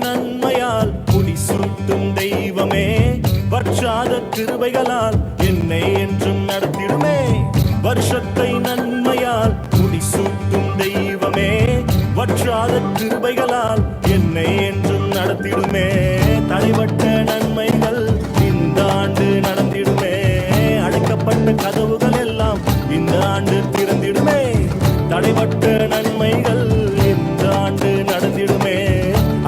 நன்மையால் முடிசூட்டும் தெய்வமே, வற்றாத கிருபைகளால் என்னை என்றும் நடத்திடுமே. வருஷத்தை நன்மையால் முடிசூட்டும் தெய்வமே, வற்றாத கிருபைகளால் என்னை என்றும் நடத்திடுமே. தடைபட்ட நன்மைகள் இந்த ஆண்டு நடந்திடுமே, அடைக்கப்பட்ட கதவுகள் எல்லாம் இந்த ஆண்டு திறந்திடுமே. தடைபட்ட நன்மைகள் இந்த ஆண்டு நடந்திடுமே,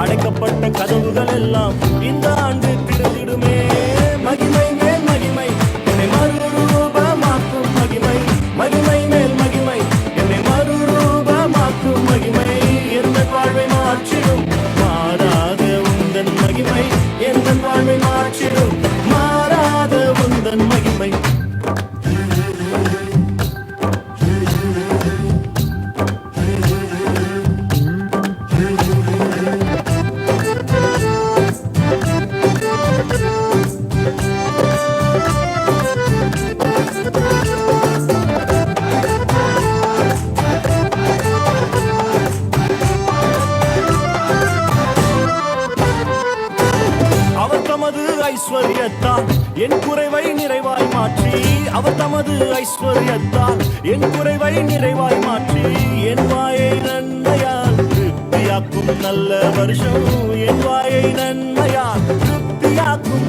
அடைக்கப்பட்ட கதவுகள் எல்லாம் இந்த ஆண்டு திறந்திடுமே. மகிமை மேல் மகிமை என்னை மறுரூபமாக்கும் மகிமை, மகிமை மேல் மகிமை என்னை மறுரூபமாக்கும் மகிமை, எந்த வாழ்வை மாற்றிடும் மாறாத உந்தன் மகிமை, எந்த வாழ்வை மாற்றிடும் மாறாத உந்தன் மகிமை. ஐஸ்வர்யத்தால் என் குறைவை நிறைவாய் மாற்றி, அவர் தமது ஐஸ்வர்யத்தால் என் குறைவை நிறைவாய் மாற்றி, என் வாயை நன்மையால் திருப்தியாக்கும் நல்ல வருஷம், என் வாயை நன்மையால் திருப்தியாக்கும்